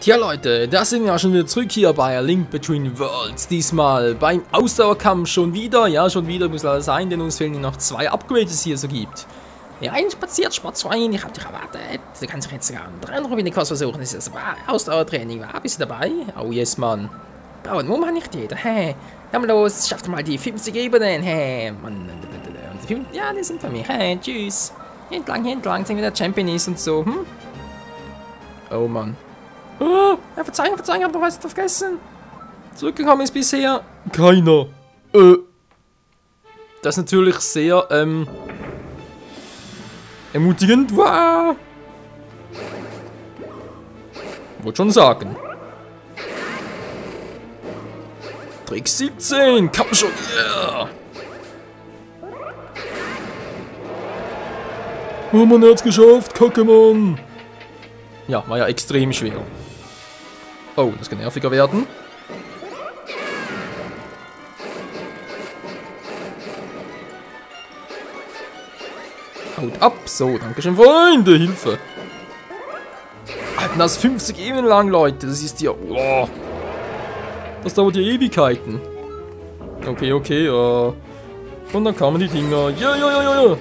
Tja Leute, da sind wir auch schon wieder zurück hier bei A Link Between Worlds. Diesmal beim Ausdauerkampf schon wieder. Ja, schon wieder muss leider sein, denn uns fehlen noch 2 Upgrades, die es hier so gibt. Ja, ein spaziert, Sport 2, ich hab dich erwartet. Du kannst dich jetzt sogar einen 3 Rubine versuchen. Das ist das Ausdauertraining. Bist du dabei? Oh yes, Mann. Braun, wo man nicht jeder? Hä? Komm los, schaff doch mal die 50 Ebenen. Hä? Mann. Ja, die sind für mich. Hä? Tschüss. Entlang, sehen wie der Champion ist und so. Hm? Oh Mann. Oh, ja, Verzeihung, ich hab noch was vergessen. Zurückgekommen ist bisher keiner. Das ist natürlich sehr, ermutigend. Wow. Wollte schon sagen. Trick 17, komm schon, yeah. Oh, man hat's geschafft, kacke, Mann. Ja, war ja extrem schwer. Oh, das kann nerviger werden. Haut ab. So, danke schön, Freunde. Hilfe. Alter, das 50 Ebenen lang, Leute. Das ist ja... Wow. Das dauert ja Ewigkeiten. Okay. Und dann kamen die Dinger. Ja.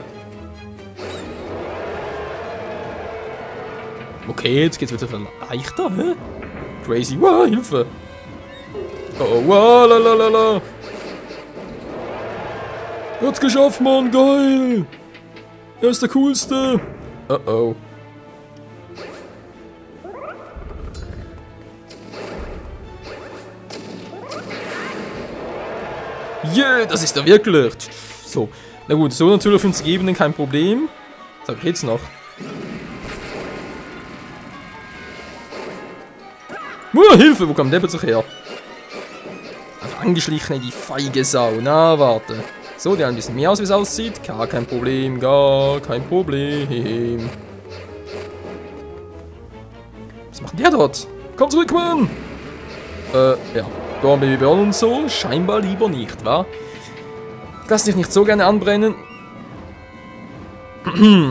Okay, jetzt geht's wieder leichter, hä? Crazy, wow, Hilfe! Oh, wow, lalalala! Hat's geschafft, Mann, geil! Er ist der Coolste! Oh. Yeah, das ist er wirklich! So, na gut, so natürlich 50 Ebenen, kein Problem. Sag ich jetzt noch. Hilfe, wo kommt der plötzlich her? Einfach angeschlichen, die feige Sau. Na, warte. So, der hat ein bisschen mehr aus, wie es aussieht. Gar kein Problem. Was macht der dort? Komm zurück, Mann! Ja. Born Baby Burn und so. Scheinbar lieber nicht, wa? Lass dich nicht so gerne anbrennen.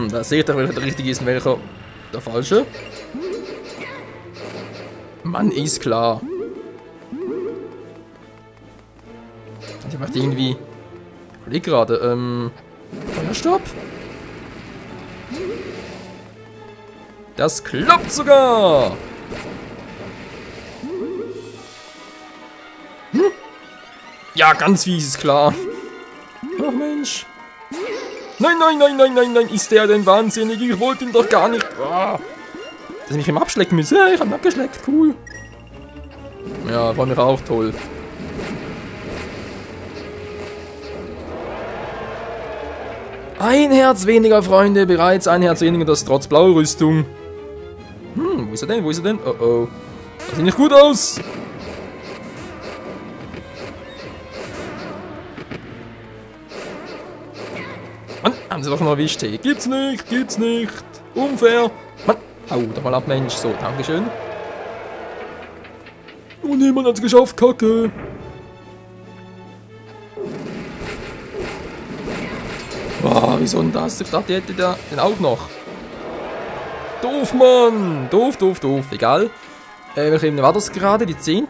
Da seht ihr, welcher der richtige ist und welcher der falsche. Mann, ist klar. Der macht irgendwie... Ich überleg gerade, Feuerstab? Das klappt sogar! Ja, ganz fies, ist klar. Ach Mensch. Nein, ist der denn wahnsinnig? Ich wollte ihn doch gar nicht... Oh. Dass ich mich ihm abschlecken muss. Ja, ich hab ihn abgeschleckt. Cool. Ja, war mir auch toll. Ein Herz weniger, Freunde. Bereits ein Herz weniger, das trotz blauer Rüstung. Wo ist er denn? Oh. Das sieht nicht gut aus. Mann, haben sie doch noch erwischt. Hey. Gibt's nicht. Unfair. Mann. Hau doch mal ab, Mensch. So, dankeschön. Oh ne, man hat's geschafft, Kacke. Boah, wieso denn das? Ich dachte, die hätte den auch noch. Doof, Mann. Doof. Egal. Welche Ebene war das gerade? Die 10.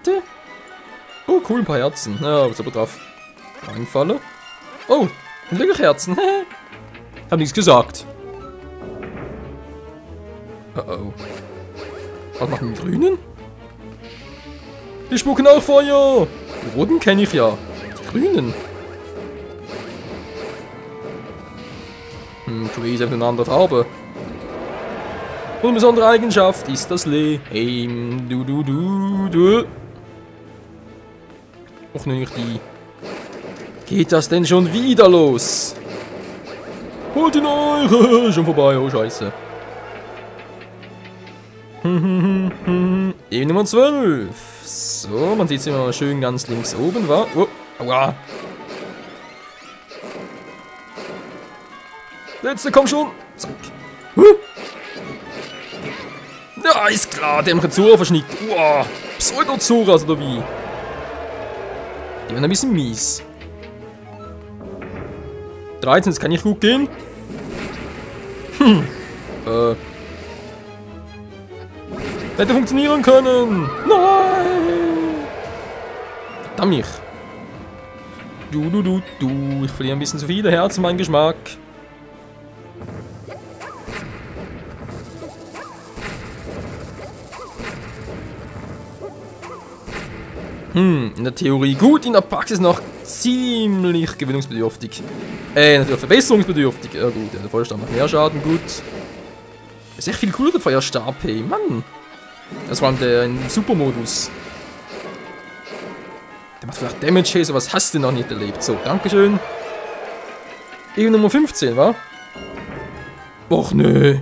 Oh, cool, ein paar Herzen. Ja, was aber drauf reingefallen. Oh, wirklich Herzen. Hab nichts gesagt. Oh. Was machen die Grünen? Die spucken auch Feuer! Die Roten kenne ich ja. Die Grünen. Grün ist einfach eine andere Farbe. Und eine besondere Eigenschaft ist das Leben. Du. Och nicht die. Geht das denn schon wieder los? Holt ihn euch! Schon vorbei, oh Scheiße. Ebene Nummer 12. So, man sieht es immer schön ganz links oben, wa? Oh, aua. Letzte, komm schon. Zack. Ja, ist klar, der hat Zora verschnickt. Uah. Pseudo-Zoras oder wie? Die waren ein bisschen mies. 13, das kann nicht gut gehen. Hätte funktionieren können. Nein. Verdammt mich. Du. Ich verliere ein bisschen zu viele Herzen, mein Geschmack. In der Theorie gut, in der Praxis noch ziemlich gewöhnungsbedürftig. Natürlich verbesserungsbedürftig. Ja gut, der Feuerstab macht mehr Schaden, gut. Ist echt viel cooler, der Feuerstab, hey, Mann. Das war der Supermodus. Der macht vielleicht Damage, hey, sowas hast du noch nicht erlebt. So, dankeschön. Eben Nummer 15, wa? Och, nö.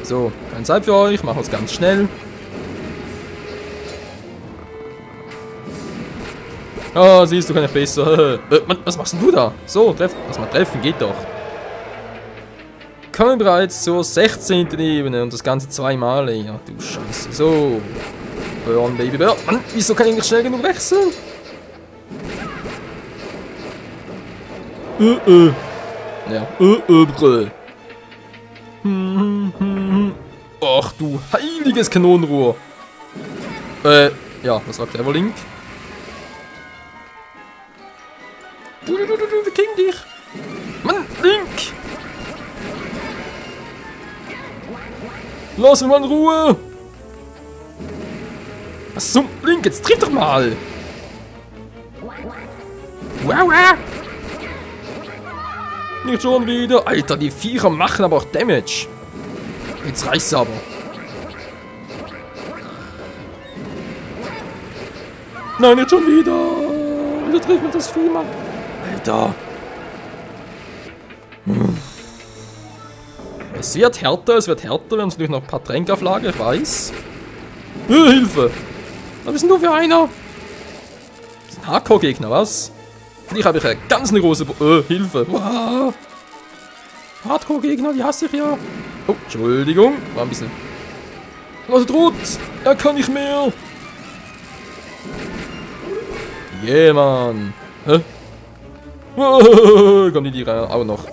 So, keine Zeit für euch, machen wir es ganz schnell. Ah, siehst du, kann ich besser. Was machst denn du da? So, lass mal treffen, geht doch. Kommen bereits zur 16. Ebene und das Ganze zweimal. Ja, du Scheiße. So. Burn, Baby, Burn. Mann, wieso kann ich nicht schnell genug wechseln? Ja, Brüll. Ach du heiliges Kanonenrohr. Ja, was sagt der Link? Du, wir kriegen dich. Mann, Link. Lass ihn mal in Ruhe. Was zum Link? Jetzt tritt doch mal. Wow. Nicht schon wieder. Alter, die Viecher machen aber auch Damage. Jetzt reicht's aber. Nein, nicht schon wieder. Wieder trifft mich das Vieh, Mann. Alter. Es wird härter. Wir haben natürlich noch ein paar Tränke auf Lager, ich weiß. Hilfe. Was bist denn du für einer? Das ist ein Hardcore-Gegner, was? Für dich habe ich eine ganz große... Hilfe. Wow. Hardcore-Gegner, die hasse ich ja. Oh, Entschuldigung. War ein bisschen... Was droht? Er kann nicht mehr. Yeah, Mann. Hä? Kommen die rein? Auch noch.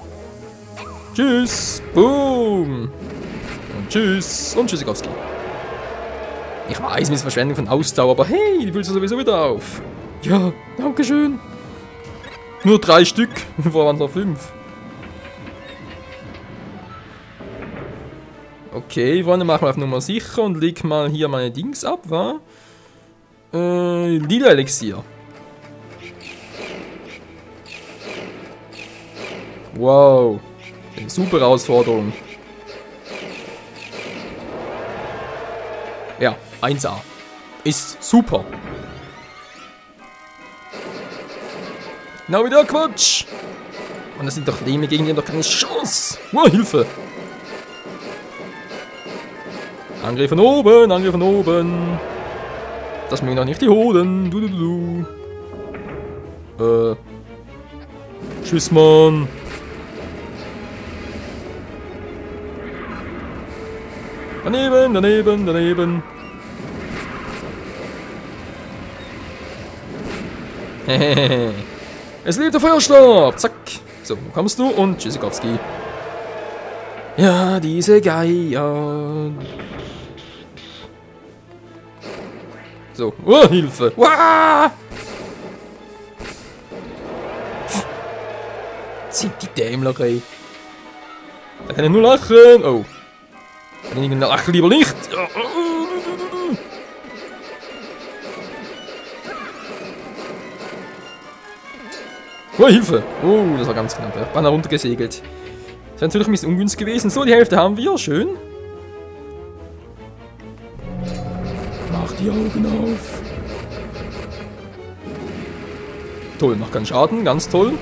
Tschüss. Boom. Und tschüss. Und Tschüssikowski. Ich weiß, mit Verschwendung von Ausdauer, aber hey, die füllst du sowieso wieder auf. Ja, dankeschön. Nur 3 Stück. Vorher waren es noch 5. Okay, Freunde, machen wir auf Nummer sicher und leg mal hier meine Dings ab, wa? Lila Elixier. Wow. Eine super Herausforderung. Ja, 1A. Ist super. Genau wieder Quatsch. Und das sind doch Lehme gegen die haben doch keine Chance. Wow, Hilfe. Angriff von oben, Angriff von oben. Das mögen doch nicht die Hoden. Tschüss, Mann. Daneben. Hehehe. Es lebt der Feuerstab. Zack. So, wo kommst du? Und Tschüssikowski. Ja, diese Geier. So. Oh, Hilfe. Uah! Sind die Dämler, ey. Da kann ich nur lachen. Oh. Kann ich lachen lieber nicht. Oh, Hilfe. Oh, das war ganz knapp. Ich bin da runtergesegelt. Das wäre natürlich ein bisschen ungünstig gewesen. So, die Hälfte haben wir. Schön. Mach die Augen auf. Toll, macht keinen Schaden. Ganz toll.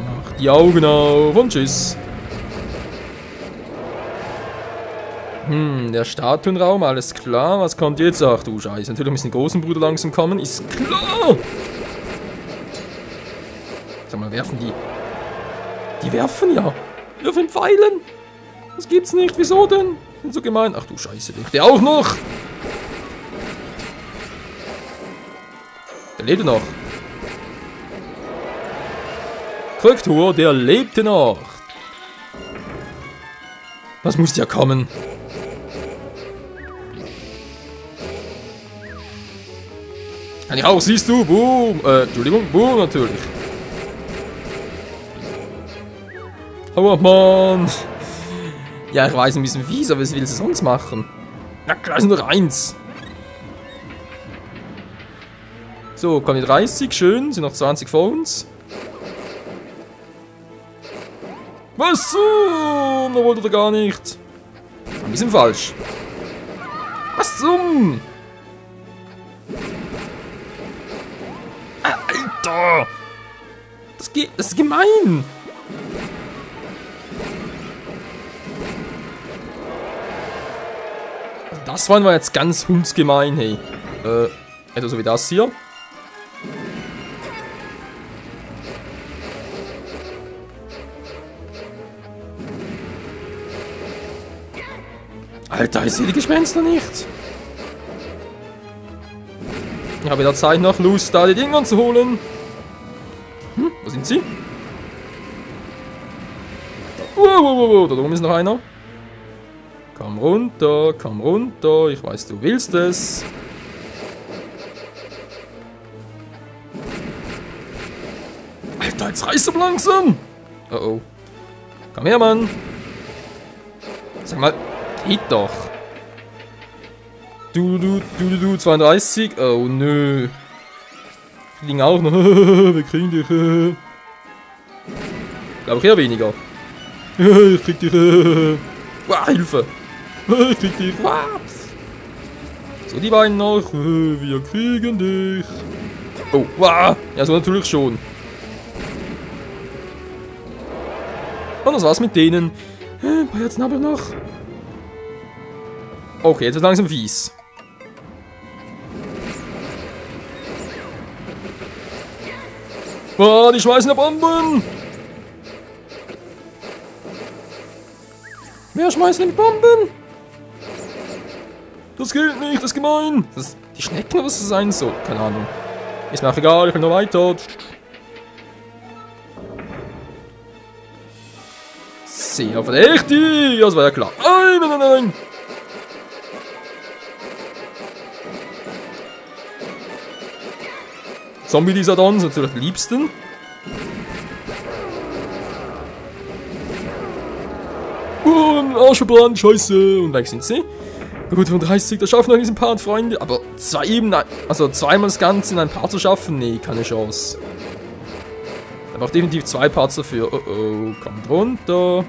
Mach die Augen auf und tschüss. Der Statuenraum, alles klar. Was kommt jetzt? Ach du Scheiße. Natürlich müssen die großen Bruder langsam kommen. Ist klar. Sag mal, werfen die? Die werfen ja. Werfen Pfeilen. Das gibt's nicht. Wieso denn? Sind so gemein. Ach du Scheiße. Der auch noch. Der lebt noch. Korrektur, der lebte noch. Was muss ja kommen? Kann ich auch, siehst du? Boom. Entschuldigung, boom natürlich. Oh Mann. Ja, ich weiß ein bisschen fies, aber was will sie sonst machen? Na klar, ist nur eins. So, kommen die 30, schön, sind noch 20 vor uns. Was? Da wollte er gar nicht. Ein bisschen falsch. Was zum? Alter! Das ist gemein! Das war jetzt ganz hundsgemein, hey. Etwa so wie das hier. Alter, ich sehe die Gespenster nicht. Ich habe jederzeit noch Lust, da die Dinger zu holen. Hm, wo sind sie? Wow, da oben ist noch einer. Komm runter, ich weiß, du willst es. Alter, jetzt reiß aber langsam. Oh oh. Komm her, Mann. Sag mal, geht doch. Du, 32. Oh nö. Die liegen auch noch. Wir kriegen dich. Glaube ich eher weniger. Ich krieg dich. Wow, Hilfe. Ich krieg dich. So, die beiden noch. Wir kriegen dich. Oh, wow. Ja, so natürlich schon. Und das war's mit denen. Ein paar Herzen haben wir noch. Okay, jetzt wird langsam fies. Oh, die schmeißen Bomben! Wer schmeißt denn Bomben? Das gilt nicht, das ist gemein. Das ist die Schnecken oder was das sein soll? Keine Ahnung. Ist mir auch egal, ich will nur weiter. Sehr verdächtig! Das war ja klar. Nein! Zombie-Lisadons sind natürlich die liebsten. Arschverbrannt, scheiße. Und weg sind sie. Gut, 35, das schaffen wir diesen Part, Freunde. Aber zweimal das Ganze in ein Part zu schaffen? Nee, keine Chance. Da braucht definitiv 2 Parts dafür. Oh oh, kommt runter.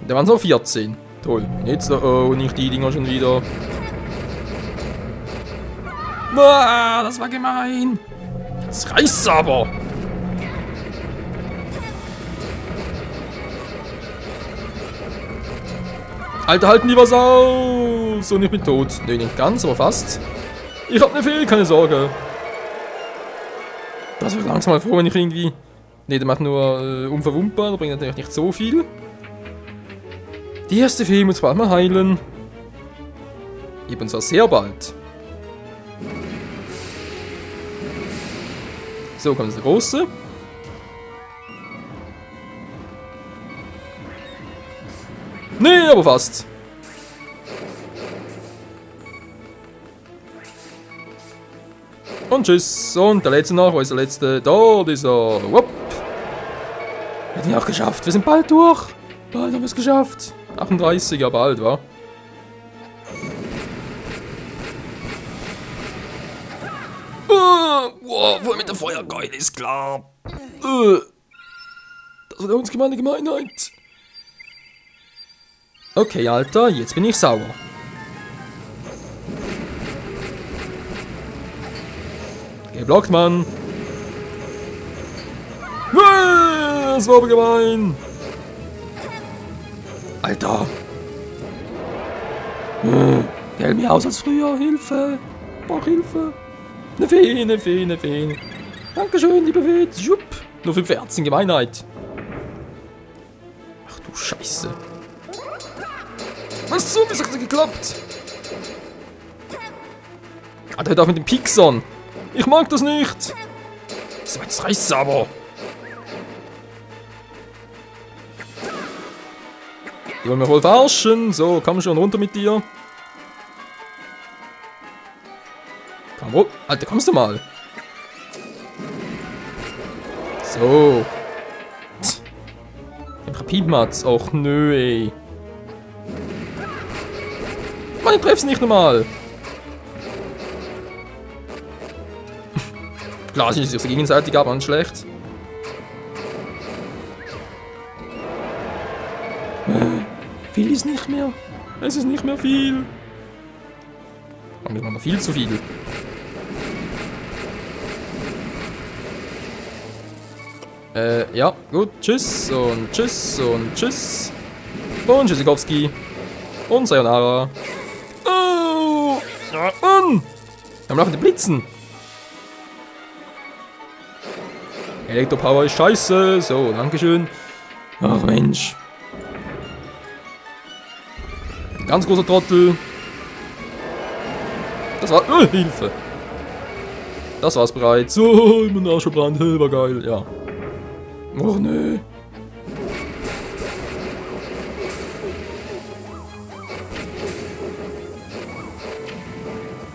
Da waren es auch 14. Toll. Jetzt, oh, nicht die Dinger schon wieder. Ah, das war gemein. Jetzt reißt's aber. Alter, halten die was aus. Und ich bin tot. Nee, nicht ganz, aber fast. Ich hab ne Fee, keine Sorge. Das wird langsam mal froh, wenn ich irgendwie... Ne, der macht nur unverwundbar. Der bringt natürlich nicht so viel. Die erste Fee muss bald mal heilen. Eben zwar sehr bald. So, kommt der große. Nee, aber fast. Und tschüss. Und der letzte noch. Wo ist der letzte? Da, dieser. Wupp. Hätten wir auch geschafft. Wir sind bald durch. Bald haben wir es geschafft. 38, ja bald, wa? Wow, wohl mit der Feuerkeule ist klar. Das war uns gemeine Gemeinheit. Okay, Alter, jetzt bin ich sauer. Geblockt, Mann. Das war aber gemein. Alter. Gell mir aus als früher. Hilfe. Brauch Hilfe. Eine Fee. Dankeschön, liebe Fee. Jupp. Nur 5 Herzen, Gemeinheit. Ach du Scheiße. Was so? Wieso hat das geklappt? Ah, der hört auf mit den Pixern. Ich mag das nicht. So, jetzt reißt's aber. Die wollen wir wohl verarschen. So, komm schon runter mit dir. Komm, oh, Alter, kommst du mal. So. Den Rapidmatz. Och, nö, ey. Mann, ich treff's nicht normal. Klar, es ist sich gegenseitig, aber nicht schlecht. Viel ist nicht mehr. Es ist nicht mehr viel. Und wir haben viel zu viel. Ja, gut. Tschüss und tschüss und tschüss. Und Tschüssikowski. Und Sayonara. Oh! Ja, Mann! Wir haben noch die Blitzen. Elektropower ist scheiße. So, dankeschön. Ach Mensch. Ganz großer Trottel. Das war... Hilfe. Das war's bereits. So, mein Arsch verbrannt. War geil, ja. Och nö.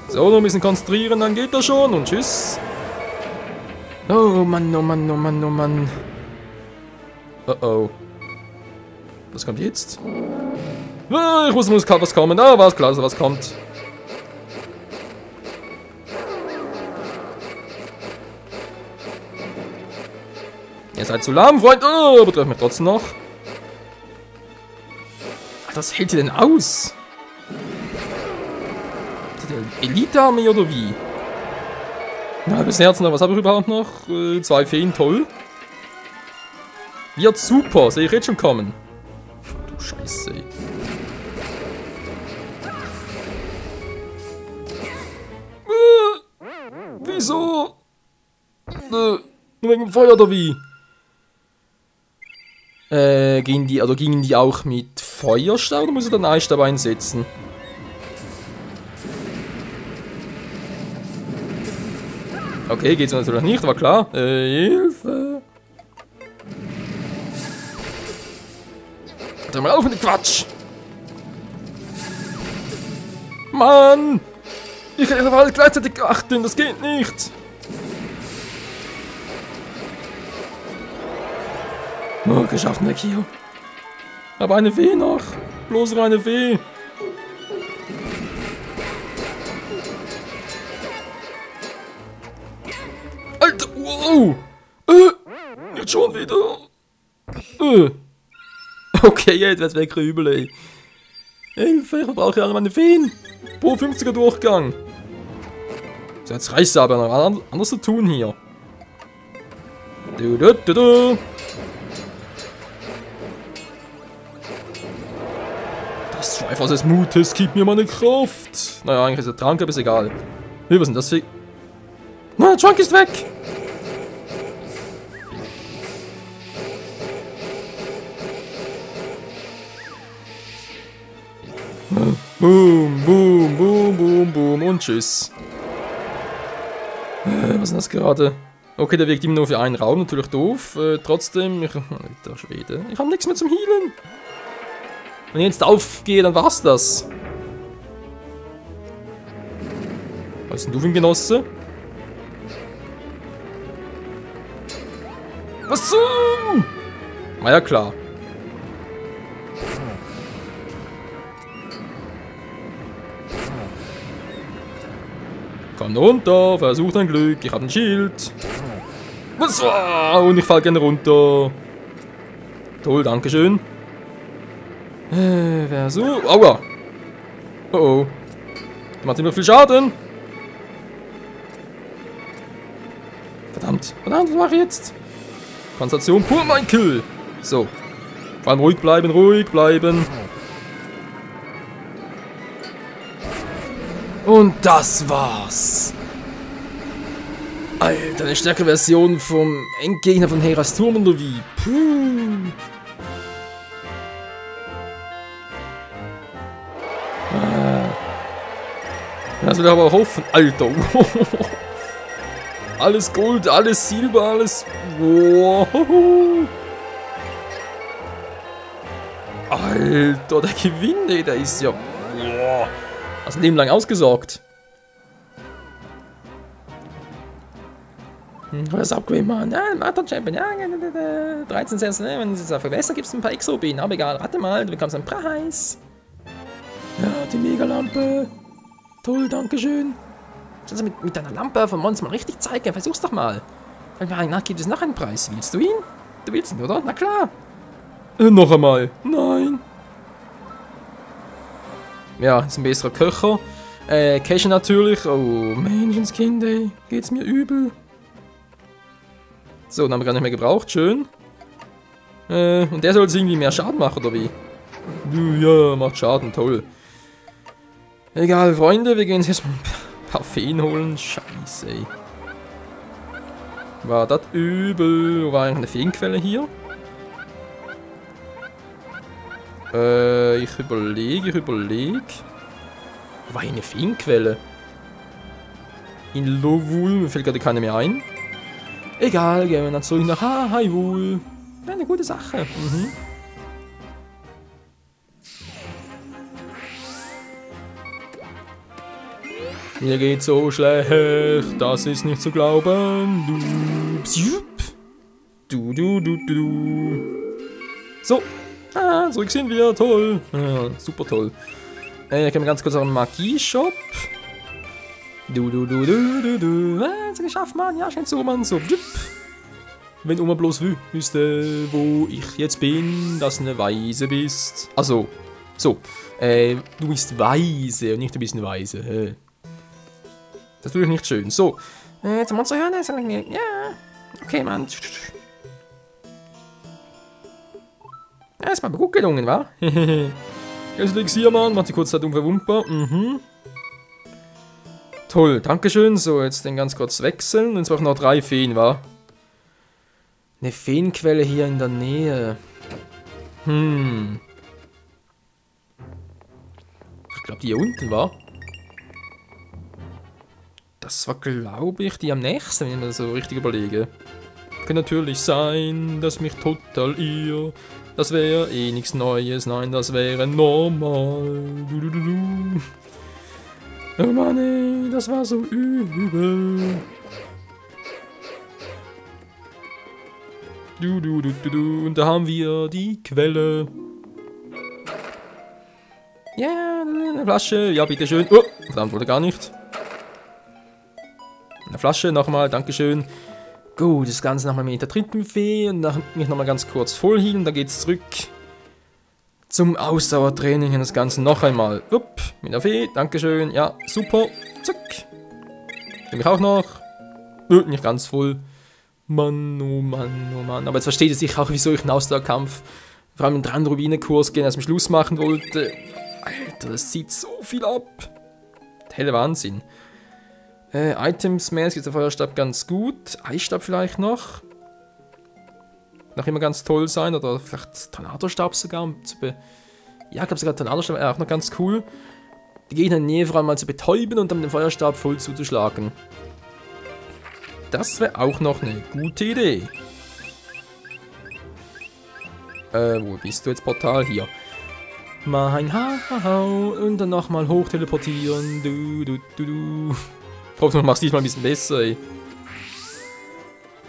So, noch ein bisschen konzentrieren, dann geht das schon. Und tschüss. Oh Mann, oh Mann, oh Mann, oh Mann. Oh oh. Was kommt jetzt? Ah, ich wusste, muss was kommen. Ah, war klar, was kommt. Ihr seid zu lahm, Freund. Oh, aber trefft mich trotzdem noch. Was hält ihr denn aus? Ist das Elite-Armee oder wie? Ein halbes Herz noch. Was habe ich überhaupt noch? 2 Feen, toll. Wird super, sehe ich jetzt schon kommen. Du Scheiße. Wieso? Nur wegen dem Feuer oder wie? Gingen die auch mit Feuerstab oder muss ich dann Eisstab einsetzen? Okay, geht's natürlich nicht, war klar. Hilfe! Hört mal auf mit dem Quatsch! Mann! Ich kann alles gleichzeitig achten, das geht nicht! Oh, geschafft, Nekio. Aber eine Fee noch. Bloß noch eine Fee. Alter, wow. Nicht schon wieder. Okay, jetzt wird's weg, Rübel, ey. Hilfe, ich brauche ja alle meine Feen. Pro 50er Durchgang. So, jetzt reicht's aber noch anders zu tun hier. Das Schweif aus des Mutes gibt mir meine Kraft. Naja, eigentlich ist der Trank, aber ist egal. Hey, was sind das für... Na, der Trank ist weg. Boom, boom, boom, boom, boom und tschüss. Was ist das gerade? Okay, der wirkt immer nur für einen Raum, natürlich doof. Trotzdem, der Schwede. Ich habe nichts mehr zum Healen. Wenn ich jetzt aufgehe, dann war's das. Was ist denn du für ein Genosse? Was zum? Na ja, klar. Komm runter, versuch dein Glück, ich hab ein Schild. Was? Und ich fall gerne runter. Toll, dankeschön. Versuch. Aua. Oh oh. Das macht immer viel Schaden. Verdammt. Verdammt, was mache ich jetzt? Konzentration pur, mein Kill. So. Vor allem ruhig bleiben, ruhig bleiben. Und das war's. Alter, eine stärkere Version vom Endgegner von Heras Turm oder wie? Puh. Das will ich aber hoffen. Alter. Alles Gold, alles Silber, alles... Wow. Alter, der Gewinn, ey, der ist ja... Wow. Hast ein Leben lang ausgesorgt. Das Upgrade machen. Ja, Marathon Champion. Ja, 13 Cent. Wenn es jetzt verbessert, gibt es ein paar XOB. Aber egal, warte mal, du bekommst einen Preis. Ja, die Megalampe. Toll, dankeschön. Kannst du mit deiner Lampe von Mons mal richtig zeigen? Versuch's doch mal. Na, gibt es noch einen Preis. Willst du ihn? Du willst ihn, oder? Na klar. Noch einmal. Nein. Ja, ist ein besserer Köcher. Cash natürlich. Oh, Menschenskind, ey. Geht's mir übel. So, den haben wir gar nicht mehr gebraucht. Schön. Und der soll jetzt irgendwie mehr Schaden machen, oder wie? Ja, macht Schaden. Toll. Egal, Freunde. Wir gehen jetzt erstmal ein paar Feen holen. Scheiße, ey. War das übel? Wo war eigentlich eine Feenquelle hier? Ich überlege. Wo war hier eine Feenquelle? In Lovul, mir fällt gerade keine mehr ein. Egal, gehen wir dann zurück nach Hyrule. Eine gute Sache. Mhm. Mir geht's so schlecht, das ist nicht zu glauben. Du. So. Zurück sind wir. Toll. Ja, super toll. Gehen wir ganz kurz auf den Magie-Shop. Hat's geschafft, Mann. Ja, scheint so, Mann. So. Wenn Oma bloß wüsste, wo ich jetzt bin, dass du eine Weise bist. Also, so. Du bist weise und nicht ein bisschen weise. Das tue ich nicht schön. So. Jetzt Monster hören. Ja. Okay, Mann. Ja, ist mal gut gelungen, wa? Jetzt leg's hier, Mann. Mach die kurz da dumm verwundbar. Mhm. Toll, dankeschön. So, jetzt den ganz kurz wechseln. Und jetzt brauchen wir noch 3 Feen, wa? Eine Feenquelle hier in der Nähe. Ich glaube, die hier unten war. Das war, glaube ich, die am nächsten, wenn ich mir das so richtig überlege. Kann natürlich sein, dass mich total irre. Das wäre eh nichts Neues. Nein, das wäre normal. Oh Mann, ey, das war so übel. Und da haben wir die Quelle. Ja, eine Flasche. Ja, bitteschön. Oh, verdammt, wurde gar nicht. Eine Flasche nochmal, dankeschön. Gut, das Ganze nochmal mit der dritten Fee und dann mich nochmal ganz kurz voll hin. Dann geht's zurück zum Ausdauertraining und das Ganze noch einmal. Upp, mit der Fee, dankeschön. Ja, super. Zack. Nehme ich auch noch. Nicht ganz voll. Mann, oh Mann, oh Mann. Aber jetzt versteht ihr sich auch, wieso ich einen Ausdauerkampf, vor allem einen 3-Rubine-Kurs gehen, als zum Schluss machen wollte. Alter, das zieht so viel ab. Der helle Wahnsinn. Items mehr, es gibt der Feuerstab ganz gut. Eisstab vielleicht noch. Noch immer ganz toll sein. Oder vielleicht Tornadostab sogar. Ja, ich glaube sogar Tornadostab auch noch ganz cool. Die Gegner in der Nähe vor allem mal zu betäuben und dann den Feuerstab voll zuzuschlagen. Das wäre auch noch eine gute Idee. Wo bist du jetzt, Portal? Hier. Mein Hau und dann nochmal hoch teleportieren. Du. Ich hoffe, du machst diesmal ein bisschen besser, ey.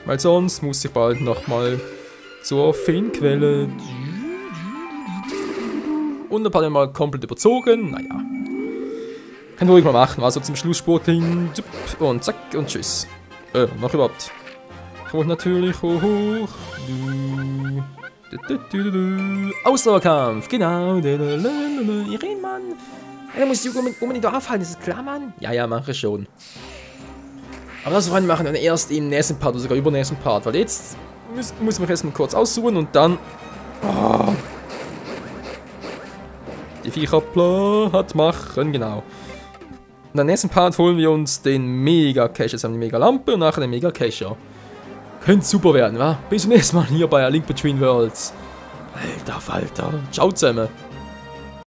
Weil sonst muss ich bald nochmal zur Feenquelle. Und ein paar Mal komplett überzogen. Naja. Kann ruhig mal machen. Also zum Schlussspurt hin. Und zack und tschüss. Noch überhaupt. Ich wollte natürlich hoch. Ausdauerkampf, genau. Irene, Mann. Da muss ich unbedingt aufhalten, ist das klar, Mann? Ja, mache ich schon. Aber das wollen wir machen dann erst im nächsten Part oder sogar übernächsten Part, weil jetzt muss ich mich erstmal kurz aussuchen und dann. Oh, die Viecher platt machen, genau. Und im nächsten Part holen wir uns den Mega-Cache. Jetzt haben wir die Mega-Lampe und nachher den Mega-Cacher. Könnte super werden, wa? Bis zum nächsten Mal hier bei A Link Between Worlds. Alter Falter. Ciao zusammen.